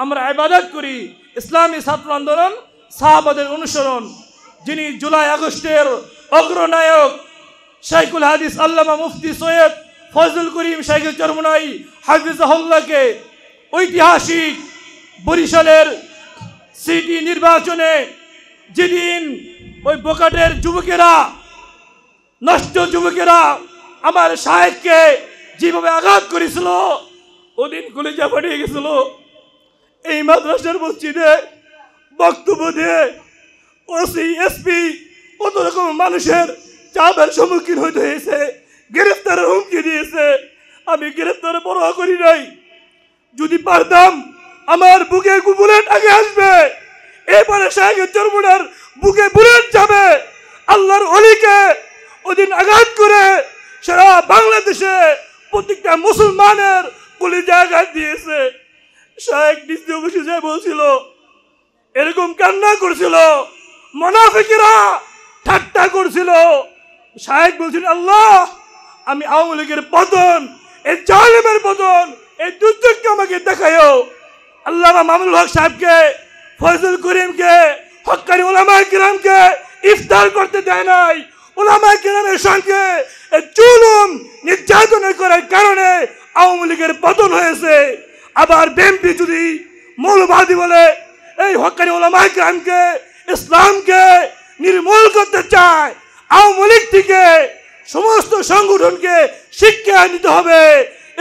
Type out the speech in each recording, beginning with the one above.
আমরা ইবাদত করি। ইসলামী ছাত্র আন্দোলন সাহাবাদের অনুসরণ। যিনি জুলাই আগস্টের অগ্রনায়ক শাইখুল হাদিস আল্লামা মুফতি সৈয়দ ফজলুল করিম শাইখুল চরমনাই হাফিজাহুল্লাহকে ঐতিহাসিক বরিশালের সিটি নির্বাচনে যেদিন ওই বোকাটের যুবকেরা, নষ্ট যুবকেরা আমার শায়েখকে যেভাবে আঘাত করেছিল, ওদিন কলিজা ফাটিয়ে গেছিল। এই মাদ্রাসার মসজিদে বক্তব্য দিয়ে ওসি এসপি কত রকম মানুষের চাপের সম্মুখীন হইতে হয়েছে, গ্রেফতারের হুমকি দিয়েছে। আমি গ্রেফতারে পরোয়া করি নাই। যদি পারতাম আমার বুকে বুলেট আগে আসবে, এরপরে শাহের চরমুনার বুকে বুলেট যাবে। আল্লাহর ওলিকে ওদিন আঘাত করে সারা বাংলাদেশে প্রত্যেকটা মুসলমানের কলিজা আঘাত দিয়েছে। শাহেক নিজ বসে যায় বলছিল, এরকম কান্না করছিল, মুনাফিকরা ঠাট্টা করছিল। শাহেক বলছিল, আল্লাহ আমি আওয়ামী লীগের পতন, এই জালেমের পতন, এই দুর্যোগকে আমাকে দেখায়ও। আল্লামা মামুনুল হক সাহেবকে, ফজল করিমকে, হক্কানি উলামায়ে কিরামকে ইফতার করতে দেয় নাই। উলামায়ে কিরামের সঙ্গে জুলুম নির্যাতন করার কারণে আওয়ামী লীগের পতন হয়েছে। আবার বিএনপি যদি মৌলবাদী বলে এই হক্কানি উলামায়ে কিরামকে, ইসলামকে নির্মূল করতে চায়, আওয়ামী লীগ থেকে সমস্ত সংগঠনকে শিক্ষা নিতে হবে।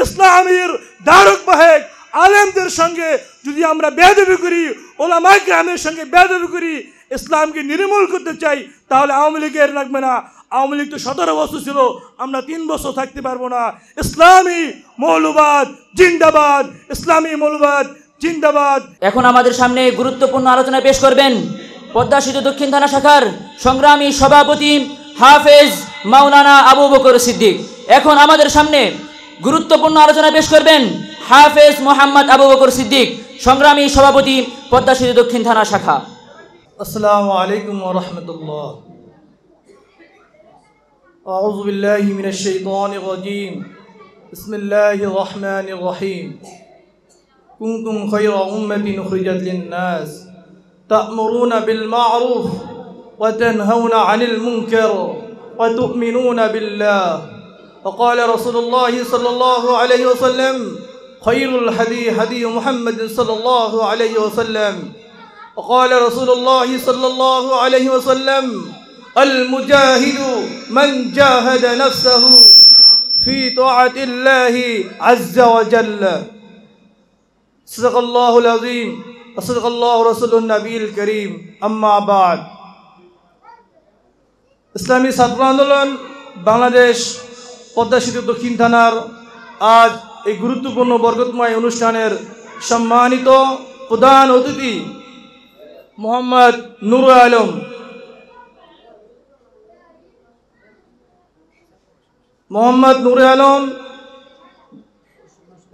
ইসলামের ধারক বাহক আলেমদের সঙ্গে যদি আমরা বেয়াদবি করি, উলামায়ে কিরামের সঙ্গে বেয়াদবি করি, ইসলামকে নির্মূল করতে চাই, তাহলে আওয়ামী লীগের লাগবে না। আওয়ামী লীগ তো 17 বছর ছিল, আমরা 3 বছর থাকতে পারবো না। ইসলামী মৌলবাদ জিন্দাবাদ, ইসলামী মৌলবাদ জিন্দাবাদ। এখন আমাদের সামনে গুরুত্বপূর্ণ আলোচনা পেশ করবেন পদ্মা সেতু দক্ষিণ থানা শাখার সংগ্রামী সভাপতি হাফেজ মাওলানা আবু বকর সিদ্দিক। এখন আমাদের সামনে গুরুত্বপূর্ণ আলোচনা পেশ করবেন হাফেজ মোহাম্মদ আবু বকর সিদ্দিক, সংগ্রামী সভাপতি পদ্মা সেতু দক্ষিণ থানা শাখা। আসসালামু আলাইকুম ওয়া রাহমাতুল্লাহ। আউযু বিল্লাহি মিনাশ শাইতানির রাজীম। বিসমিল্লাহির রহমানির রহিম। কুনতুম খায়রা উম্মাতিন উখরিজাত লিন-নাস তা'মুরুনা বিল মা'রুফ ওয়া তানহাউনা 'আনিল মুনকার ওয়া তু'মিনুনা বিল্লাহ। وقال رسول الله صلى الله عليه وسلم خير الهدي هدي محمد صلى الله عليه وسلم. وقال رسول الله صلى الله عليه وسلم المجاهد من جاهد نفسه في طاعة الله عز وجل. صدق الله العظيم وصدق الله رسوله النبي الكريم. أما بعد, ইসলামী ছাত্র আন্দোলন বাংলাদেশ পদ্মা সেতু দক্ষিণ থানার আজ এই গুরুত্বপূর্ণ বরকতময় অনুষ্ঠানের সম্মানিত প্রধান অতিথি মোহাম্মদ নুরুল আলম,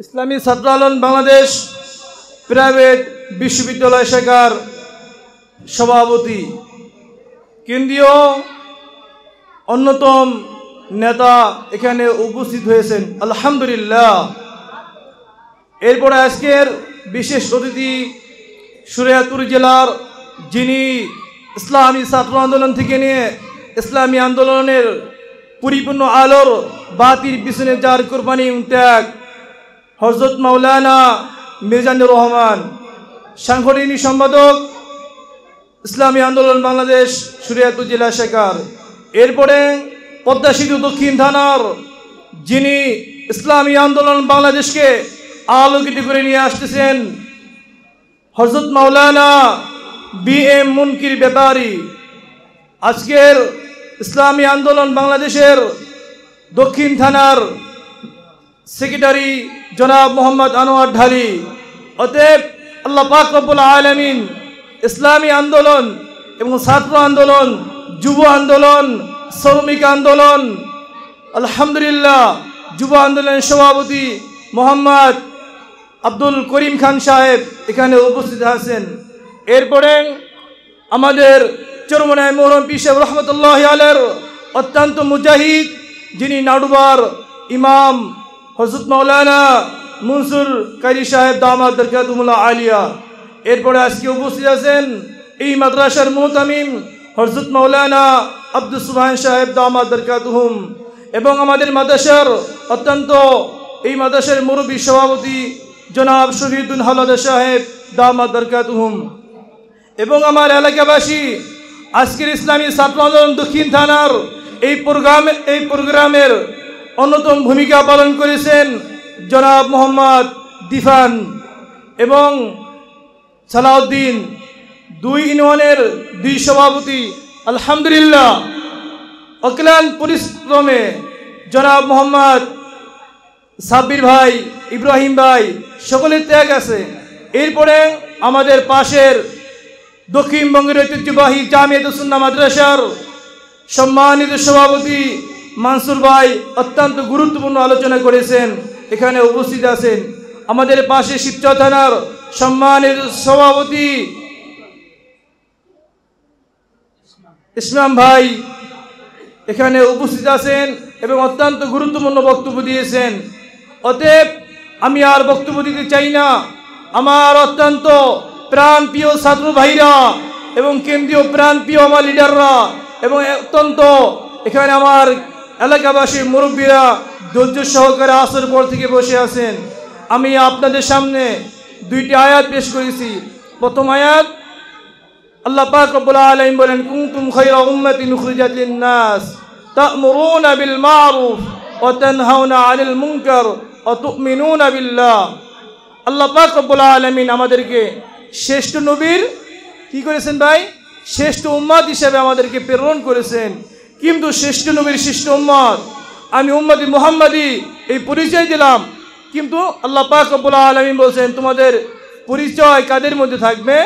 ইসলামী ছাত্র আন্দোলন বাংলাদেশ প্রাইভেট বিশ্ববিদ্যালয় শাখার সভাপতি, কেন্দ্রীয় অন্যতম নেতা এখানে উপস্থিত হয়েছেন, আলহামদুলিল্লাহ। এরপরে আজকের বিশেষ অতিথি শরীয়তপুর জেলার, যিনি ইসলামী ছাত্র আন্দোলন থেকে নিয়ে ইসলামী আন্দোলনের পরিপূর্ণ আলোর বাতির পিছনে যার কোরবানি ত্যাগ, হযরত মাওলানা মিজানুর রহমান, সাংগঠনিক সম্পাদক ইসলামী আন্দোলন বাংলাদেশ শরীয়তপুর জেলা শাখার। এরপরে পদ্মা সেতু দক্ষিণ থানার, যিনি ইসলামী আন্দোলন বাংলাদেশকে আলোকিত করে নিয়ে আসতেছেন, হযরত মাওলানা BM মুনকির ব্যাপারী। আজকের ইসলামী আন্দোলন বাংলাদেশের দক্ষিণ থানার সেক্রেটারি জনাব মোহাম্মদ আনোয়ার ঢালি। অতএব আল্লাহ পাক রব্বুল আলামিন ইসলামী আন্দোলন এবং ছাত্র আন্দোলন, যুব আন্দোলন, শ্রমিক আন্দোলন, আলহামদুলিল্লাহ যুব আন্দোলনের সভাপতি মোহাম্মদ আব্দুল করিম খান সাহেব এখানে উপস্থিত আছেন। এরপরে আমাদের চরমনায় মোহরম পীর সাহেব রহমতুল্লাহি আলাইহির অত্যন্ত মুজাহিদ, যিনি নাডুবার ইমাম হযরত মাওলানা মনসুর কারি সাহেব দামাত বরকাতুহুল্লাহ আলিয়া। এরপরে আজকে উপস্থিত আছেন এই মাদ্রাসার মুহতামিম হযরত মাওলানা আব্দুস সুবহান সাহেব দামাত বরকাতুহুম, এবং আমাদের মাদ্রাসার অত্যন্ত এই মাদ্রাসার মুরব্বী সভাপতি জনাব শহীদুল হালাদার সাহেব দামাত বরকাতুহুম, এবং আমার এলাকাবাসী আজকের ইসলামী ছাত্র আন্দোলন দক্ষিণ থানার এই প্রোগ্রামের অন্যতম ভূমিকা পালন করেছেন জনাব মোহাম্মদ দিফান এবং সালাউদ্দিন, দুই ইউনিয়নের দুই সভাপতি। আলহামদুলিল্লাহ অক্লান্ত পরিশ্রমে জনাব মোহাম্মদ সাব্বির ভাই, ইব্রাহিম ভাই সকলের ত্যাগ আছে। এরপরে আমাদের পাশের দক্ষিণবঙ্গের ঐতিহ্যবাহী জামিয়াতুস সুন্নাহ মাদ্রাসার সম্মানিত সভাপতি মানসুর ভাই অত্যন্ত গুরুত্বপূর্ণ আলোচনা করেছেন, এখানে উপস্থিত আছেন। আমাদের পাশে শিবচর থানার সম্মানিত সভাপতি ইসলাম ভাই এখানে উপস্থিত আছেন এবং অত্যন্ত গুরুত্বপূর্ণ বক্তব্য দিয়েছেন। অতএব আমি আর বক্তব্য দিতে চাই না। আমার অত্যন্ত প্রাণপ্রিয় ছাত্র ভাইরা এবং কেন্দ্রীয় প্রাণপ্রিয় আমার লিডাররা এবং অত্যন্ত এখানে আমার এলাকাবাসী মুরব্বীরা ধৈর্য সহকারে আসর পর থেকে বসে আছেন। আমি আপনাদের সামনে দুইটি আয়াত পেশ করেছি। প্রথম আয়াত আল্লাহ পাক রব্বুল আলামিন বলেন, কুনতুম খায়রা উম্মাতিন উখরিজাত লিন-নাস তা'মুরুনা বিল মা'রুফ ওয়া তানহাউনা 'আনিল মুনকার ওয়া তু'মিনুনা বিল্লাহ। আল্লাহ পাক রব্বুল আলামিন আমাদেরকে শ্রেষ্ঠ নবীর কি করেছেন ভাই? শ্রেষ্ঠ উম্মত হিসেবে আমাদেরকে প্রেরণ করেছেন। কিন্তু শ্রেষ্ঠ নবীর শ্রেষ্ঠ উম্মত আমি উম্মতি মুহাম্মাদি এই পরিচয় দিলাম, কিন্তু আল্লাহ পাক রব্বুল আলামিন বলছেন তোমাদের পরিচয় কাদের মধ্যে থাকবে?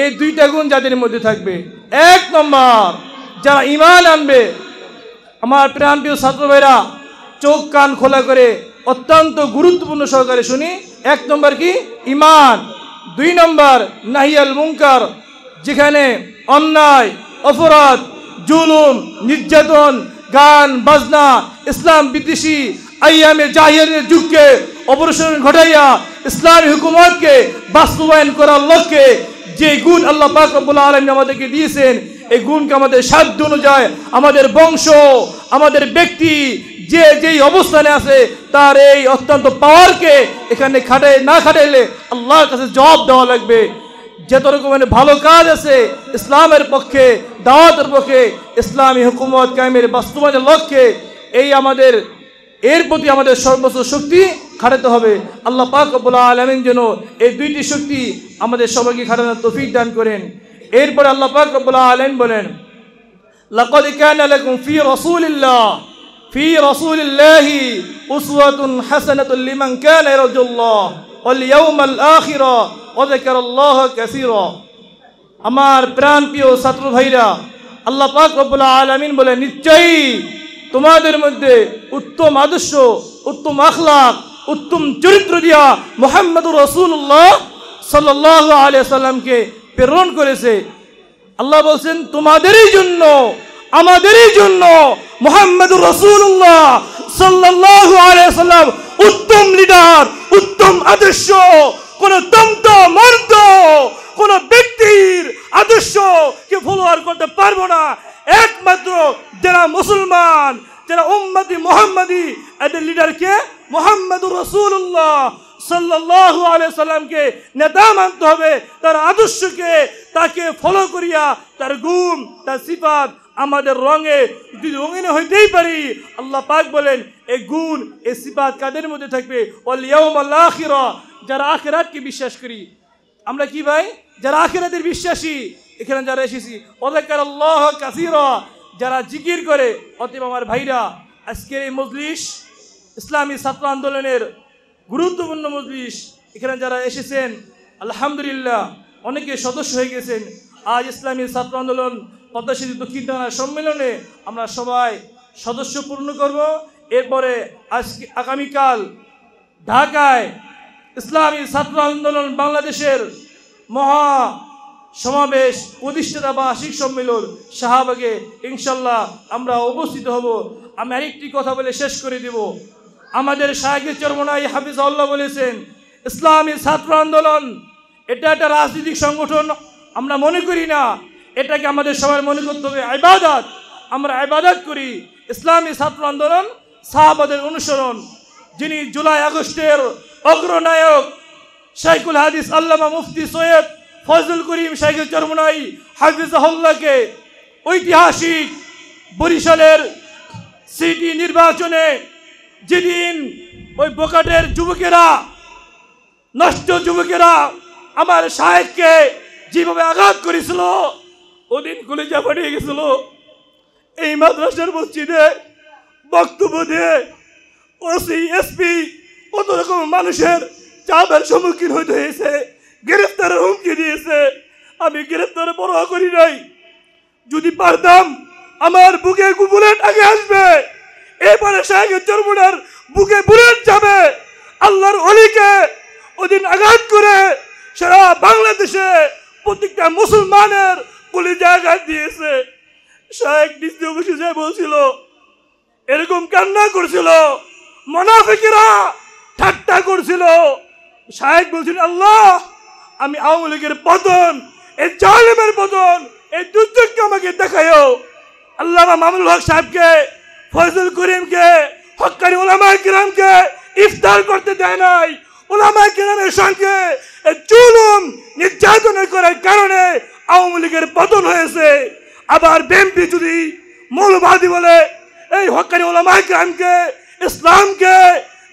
এই দুইটা গুণ যাদের মধ্যে থাকবে। এক নম্বর যারা ঈমান আনবে। আমার প্রাণপ্রিয় ছাত্র ভাইরা চোখ কান খোলা করে অত্যন্ত গুরুত্বপূর্ণ সহকারে শুনি। এক নম্বর কি? ঈমান। দুই নম্বর নাহিয়াল মুনকার, যেখানে অন্যায়, অপরাধ, জুলুম, নির্যাতন, গান বাজনা, ইসলাম বিদ্বেষী আইয়ামে জাহিলিয়াতের যুগকে অপসারণ ঘটাইয়া ইসলামী হুকুমতকে বাস্তবায়ন করার লক্ষ্যে যে গুণ আল্লাহ পাক রব্বুল আলামিন আমাদেরকে দিয়েছেন, এই গুণকে আমাদের সাধ্য অনুযায়ী আমাদের বংশ, আমাদের ব্যক্তি যে যেই অবস্থানে আছে তার এই অত্যন্ত পাওয়ারকে এখানে না খাটাইলে আল্লাহর কাছে জবাব দেওয়া লাগবে। যত রকমের ভালো কাজ আছে ইসলামের পক্ষে, দাওয়াতের পক্ষে, ইসলামী হুকুমত কায়েমের বাস্তবায়নের লক্ষ্যে এর প্রতি আমাদের সর্বোচ্চ শক্তি খাটাতে হবে। আল্লাহ পাক রব্বুল আলামিন যেন এই দুইটি শক্তি আমাদের সবাইকে খাটানোর তৌফিক দান করেন। এরপরে আল্লাহ পাক রব্বুল আলামিন বলেন, লাকাদ কানা লাকুম ফি রাসূলিল্লাহি উসওয়াতুন হাসানাতুন লিমান কানা ইয়ারজুল্লাহ ওয়াল ইয়াউমাল আখির ওয়া যাকারাল্লাহা কাসীরা। আমার প্রাণপ্রিয় ছাত্র ভাইরা, আল্লাহ পাক রব্বুল আলামিন বলেন, নিশ্চয়ই তোমাদের মধ্যে উত্তম আদর্শ, উত্তম আখলাক, উত্তম চরিত্র দিয়া মুহাম্মদুর রাসূলুল্লাহ সাল্লাল্লাহু আলাইহি সাল্লামকে প্রেরণ করেছে। আল্লাহ বলছেন তোমাদেরই জন্য, আমাদেরই জন্য মুহাম্মদুর রাসূলুল্লাহ সাল্লাল্লাহু আলাইহি সাল্লাম উত্তম লিডার, উত্তম আদর্শ। কোন দন্ত মর্দ কোন ব্যক্তির আদর্শকে ফলোয়ার করতে পারবো না। একমাত্র যারা মুসলমান, যারা উম্মতি মুহাম্মাদি, এদের লিডারকে মুহাম্মদুর রাসূলুল্লাহ সাল্লাল্লাহু আলাইহি সাল্লামকে নেতা মানতে হবে। তার আদর্শকে তাকে ফলো করিয়া তার গুণ, তার সিফাত আমাদের রঙে যদি রঙিন হইতেই পারি, আল্লাহ পাক বলেন এই গুণ, এই সিফাত কাদের মধ্যে থাকবে? ওয়াল ইয়াউমাল আখির, যারা আখিরাতকে বিশ্বাস করি। আমরা কি ভাই? যারা আখিরাতের বিশ্বাসী, এখানে যারা এসেছি, ওয়াযাকারাল্লাহ কাসীরা, যারা জিকির করে। অতএব আমার ভাইরা, আজকের এই মজলিস ইসলামী ছাত্র আন্দোলনের গুরুত্বপূর্ণ মজলিস। এখানে যারা এসেছেন আলহামদুলিল্লাহ অনেকে সদস্য হয়ে গেছেন। আজ ইসলামী ছাত্র আন্দোলন পদ্মা সেতু দক্ষিণ থানার সম্মেলনে আমরা সবাই সদস্য পূর্ণ করব। এরপরে আগামীকাল ঢাকায় ইসলামী ছাত্র আন্দোলন বাংলাদেশের মহা সমাবেশ, প্রতিষ্ঠাতা বার্ষিক সম্মেলন শাহবাগে ইনশাল্লাহ আমরা উপস্থিত হব। আমি আরেকটি কথা বলে শেষ করে দেব। আমাদের শায়েখ চরমনাই হাফিজাহুল্লাহ বলেছেন, ইসলামী ছাত্র আন্দোলন এটা একটা রাজনৈতিক সংগঠন আমরা মনে করি না, এটাকে আমাদের সবাই মনে করতে হবে ইবাদত। আমরা ইবাদত করি। ইসলামী ছাত্র আন্দোলন সাহাবাদের অনুসরণ। যিনি জুলাই আগস্টের অগ্রনায়ক শাইখুল হাদিস আল্লামা মুফতি সৈয়দ ফজলুল করিম শাইখ চরমনাই হাফিজাহুল্লাহকে ঐতিহাসিক বরিশালের সিটি নির্বাচনে যেদিন ওই বোকাটের যুবকেরা, নষ্ট যুবকেরা আমার শায়েখকে যেভাবে আঘাত করেছিল, ওদিন কলিজা ফাটিয়ে গেছিল। এই মাদ্রাসার মসজিদে বক্তব্য দিয়ে ওসি এসপি কত রকম মানুষের চাপের সম্মুখীন হইতে হয়েছে, গ্রেফতারের হুমকি দিয়েছে। আমি গ্রেফতারে পরোয়া করি নাই। যদি পারতাম আমার বুকে বুলেট আগে আসবে, এবারে শাহের চরমনার বুকে বুলেট যাবে। আল্লাহর অলিকে ওদিন আঘাত করে সারা বাংলাদেশে প্রত্যেকটা মুসলমানের কলিজা আঘাত দিয়েছে। শাহেক নিজে বসে যায় বলছিল, এরকম কান্না করছিল, মুনাফিকরা ঠাট্টা করছিল। শাহেক বলছিল, আল্লাহ আমি আওয়ামী লীগের পতন, এই জালেমের পতন, এই দুর্যোগকে আমাকে দেখায়ও। আল্লামা মামুনুল হক সাহেবকে, ফজলুল করিমকে, হক্কানি উলামায়ে কিরামকে ইফতার করতে দেয় নাই। উলামায়ে কিরামের সঙ্গে জুলুম নির্যাতন করার কারণে আওয়ামী লীগের পতন হয়েছে। আবার বিএনপি যদি মৌলবাদী বলে, এই হক্কানি উলামায়ে কিরামকে, ইসলামকে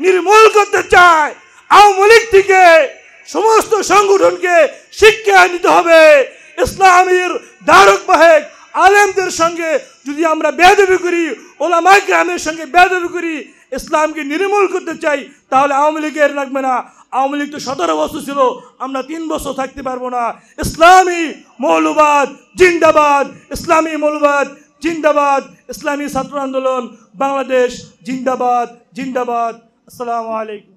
নির্মূল করতে চায়, আওয়ামী লীগ থেকে সমস্ত সংগঠনকে শিক্ষা নিতে হবে। ইসলামের ধারক বাহক আলেমদের সঙ্গে যদি আমরা বেয়াদবি করি, উলামায়ে কিরামের সঙ্গে বেয়াদবি করি, ইসলামকে নির্মূল করতে চাই, তাহলে আওয়ামী লীগের লাগবে না। আওয়ামী লীগ তো 17 বছর ছিল, আমরা 3 বছর থাকতে পারবো না। ইসলামী মৌলবাদ জিন্দাবাদ, ইসলামী মৌলবাদ জিন্দাবাদ, ইসলামী ছাত্র আন্দোলন বাংলাদেশ জিন্দাবাদ জিন্দাবাদ। আসসালামু আলাইকুম।